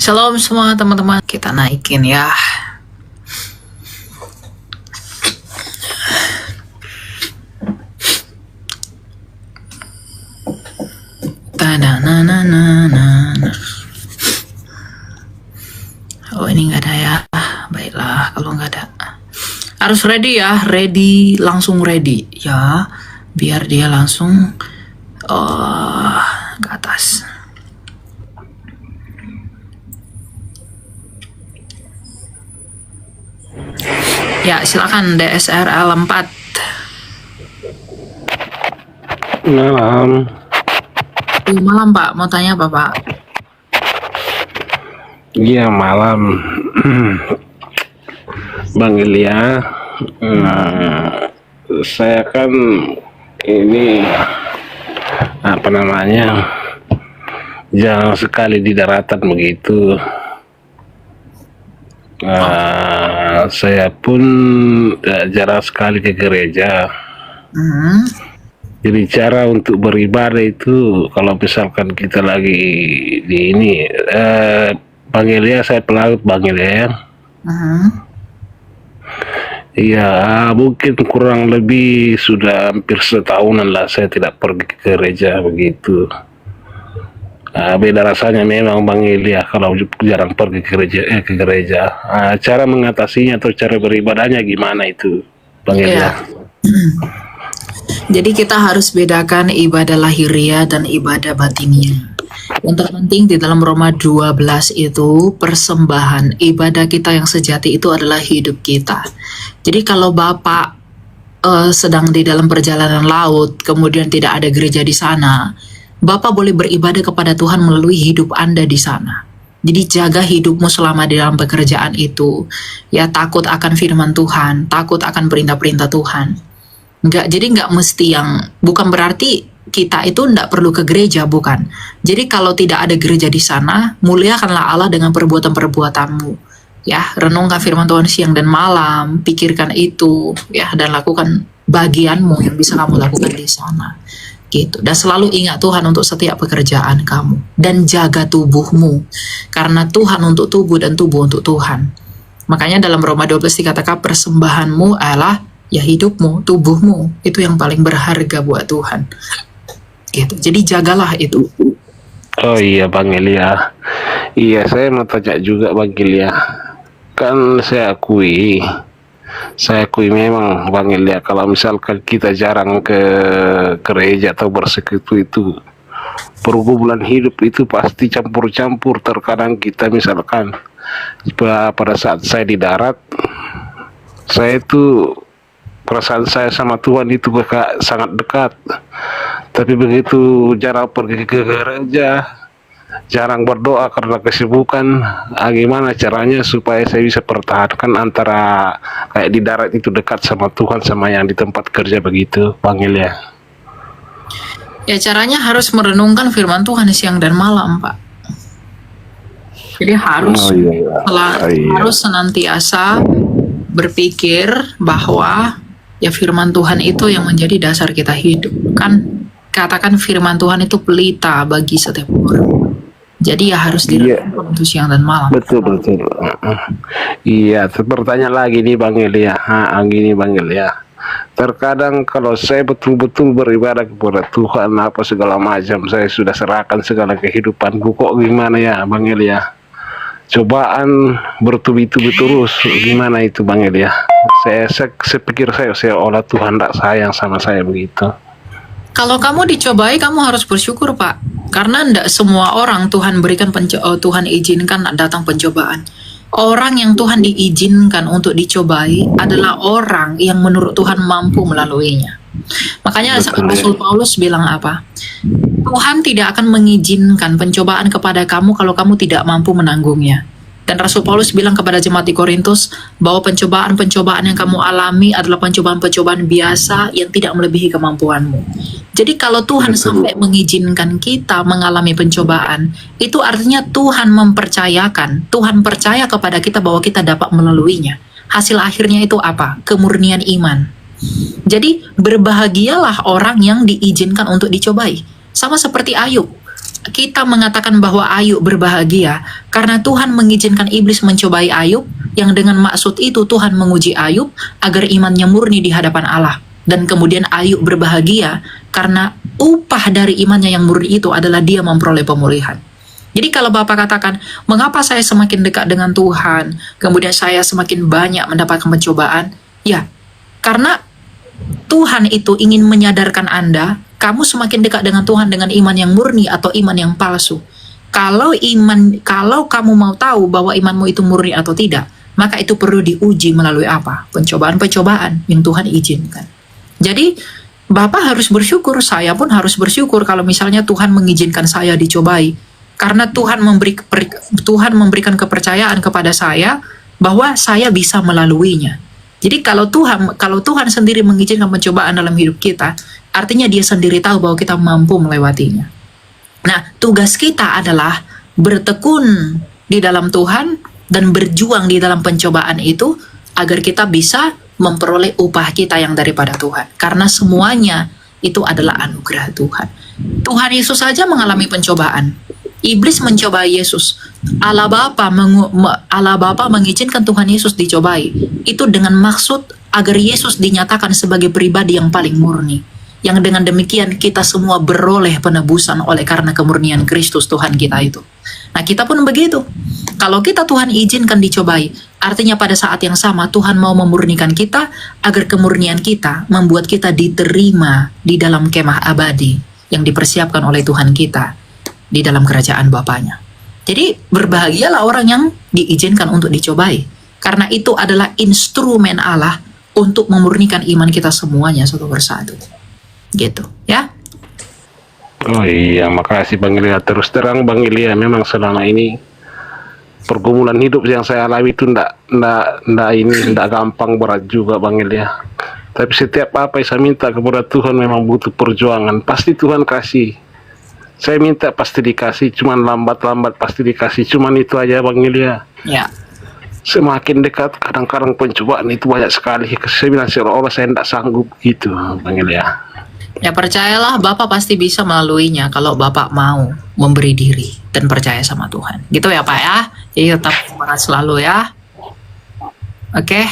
Shalom semua teman-teman, kita naikin ya. Oh ini nggak ada ya, baiklah kalau nggak ada. Harus ready ya, ready, langsung ready ya, biar dia langsung ke atas. Ya, silakan DSRL 4. Malam. Malam Pak, mau tanya apa Pak? Iya malam. Bang Ilya, saya kan ini apa namanya, jarang sekali di daratan begitu. Saya pun jarang sekali ke gereja. Jadi cara untuk beribadah itu kalau misalkan kita lagi di ini, Bang Ilya, saya pelaut Bang Ilya ya. Iya, mungkin kurang lebih sudah hampir setahunan lah saya tidak pergi ke gereja begitu. Beda rasanya memang Bang Ilya kalau jarang pergi ke gereja. Cara mengatasinya atau cara beribadahnya gimana itu Bang Ilya? Jadi kita harus bedakan ibadah lahiriah dan ibadah batiniah. Yang terpenting di dalam Roma 12 itu persembahan, ibadah kita yang sejati itu adalah hidup kita. Jadi kalau Bapak sedang di dalam perjalanan laut, kemudian tidak ada gereja di sana, Bapak boleh beribadah kepada Tuhan melalui hidup Anda di sana. Jadi jaga hidupmu selama di dalam pekerjaan itu. Ya, takut akan firman Tuhan, takut akan perintah-perintah Tuhan. Jadi nggak mesti yang, bukan berarti kita itu nggak perlu ke gereja, bukan. Jadi kalau tidak ada gereja di sana, muliakanlah Allah dengan perbuatan-perbuatanmu. Ya, renungkan firman Tuhan siang dan malam, pikirkan itu, ya, dan lakukan bagianmu yang bisa kamu lakukan di sana. Gitu. Dan selalu ingat Tuhan untuk setiap pekerjaan kamu, dan jaga tubuhmu karena Tuhan untuk tubuh dan tubuh untuk Tuhan. Makanya dalam Roma 12 dikatakan persembahanmu adalah ya hidupmu, tubuhmu, itu yang paling berharga buat Tuhan. Gitu. Jadi jagalah itu. Oh iya Bang Ilya. Iya, saya mau tanya juga Bang Ilya. Kan saya akui memang Bang Ilya, kalau misalkan kita jarang ke gereja atau bersekutu itu, pergumulan hidup itu pasti campur-campur. Terkadang kita misalkan pada saat saya di darat, saya itu perasaan saya sama Tuhan itu sangat dekat. Tapi begitu jarang pergi ke gereja, jarang berdoa karena kesibukan, gimana caranya supaya saya bisa pertahankan antara kayak di darat itu dekat sama Tuhan sama yang di tempat kerja begitu Bang Ilya? Ya caranya harus merenungkan firman Tuhan siang dan malam Pak. Jadi harus senantiasa berpikir bahwa ya firman Tuhan itu yang menjadi dasar kita hidup. Kan katakan firman Tuhan itu pelita bagi setiap orang. Jadi ya harus dilakukan untuk siang dan malam. Betul. Iya, pertanyaan lagi nih Bang Ilya. Gini Bang Ilya. Terkadang kalau saya betul-betul beribadah kepada Tuhan apa segala macam, saya sudah serahkan segala kehidupanku, kok gimana ya Bang Ilya? Cobaan bertubi-tubi terus, gimana itu Bang Ilya? Saya pikir saya seolah Tuhan tidak sayang sama saya begitu. Kalau kamu dicobai, kamu harus bersyukur Pak. Karena tidak semua orang Tuhan berikan Tuhan izinkan datang pencobaan. Orang yang Tuhan diizinkan untuk dicobai adalah orang yang menurut Tuhan mampu melaluinya. Makanya Rasul Paulus bilang apa? Tuhan tidak akan mengizinkan pencobaan kepada kamu kalau kamu tidak mampu menanggungnya. Dan Rasul Paulus bilang kepada jemaat di Korintus bahwa pencobaan-pencobaan yang kamu alami adalah pencobaan-pencobaan biasa yang tidak melebihi kemampuanmu. Jadi kalau Tuhan sampai mengizinkan kita mengalami pencobaan, itu artinya Tuhan mempercayakan, Tuhan percaya kepada kita bahwa kita dapat melaluinya. Hasil akhirnya itu apa? Kemurnian iman. Jadi berbahagialah orang yang diizinkan untuk dicobai. Sama seperti Ayub. kita mengatakan bahwa Ayub berbahagia karena Tuhan mengizinkan iblis mencobai Ayub, yang dengan maksud itu Tuhan menguji Ayub agar imannya murni di hadapan Allah. Dan kemudian Ayub berbahagia karena upah dari imannya yang murni itu adalah dia memperoleh pemulihan. Jadi kalau Bapak katakan, mengapa saya semakin dekat dengan Tuhan, kemudian saya semakin banyak mendapatkan pencobaan? Ya, karena Tuhan itu ingin menyadarkan Anda, kamu semakin dekat dengan Tuhan dengan iman yang murni atau iman yang palsu. Kalau kamu mau tahu bahwa imanmu itu murni atau tidak, maka itu perlu diuji melalui apa? Pencobaan-pencobaan yang Tuhan izinkan. Jadi, Bapak harus bersyukur, saya pun harus bersyukur kalau misalnya Tuhan mengizinkan saya dicobai. Karena Tuhan memberikan kepercayaan kepada saya bahwa saya bisa melaluinya. Jadi kalau Tuhan sendiri mengizinkan pencobaan dalam hidup kita, artinya Dia sendiri tahu bahwa kita mampu melewatinya. Nah, tugas kita adalah bertekun di dalam Tuhan dan berjuang di dalam pencobaan itu agar kita bisa memperoleh upah kita yang daripada Tuhan. Karena semuanya itu adalah anugerah Tuhan. Tuhan Yesus saja mengalami pencobaan. Iblis mencoba Yesus. Allah Bapa mengizinkan Tuhan Yesus dicobai. Itu dengan maksud agar Yesus dinyatakan sebagai pribadi yang paling murni. Yang dengan demikian kita semua beroleh penebusan oleh karena kemurnian Kristus Tuhan kita itu. Nah, kita pun begitu. Kalau kita Tuhan izinkan dicobai, artinya pada saat yang sama Tuhan mau memurnikan kita agar kemurnian kita membuat kita diterima di dalam kemah abadi yang dipersiapkan oleh Tuhan kita di dalam kerajaan Bapaknya. Jadi berbahagialah orang yang diizinkan untuk dicobai, karena itu adalah instrumen Allah untuk memurnikan iman kita semuanya satu persatu. Gitu, ya. Oh iya, makasih Bang Ilya. Terus terang Bang Ilya, memang selama ini pergumulan hidup yang saya alami itu ndak gampang, berat juga Bang Ilya. Tapi setiap apa yang saya minta kepada Tuhan memang butuh perjuangan. Pasti Tuhan kasih. Saya minta pasti dikasih, cuman lambat-lambat pasti dikasih. Cuman itu aja Bang Ilya. Ya. Semakin dekat, kadang-kadang pencobaan itu banyak sekali. Saya bilang seolah-olah saya tidak sanggup gitu Bang Ilya. Ya, percayalah Bapak pasti bisa melaluinya kalau Bapak mau memberi diri dan percaya sama Tuhan. Gitu ya Pak ya. Jadi tetap semangat selalu ya. Oke.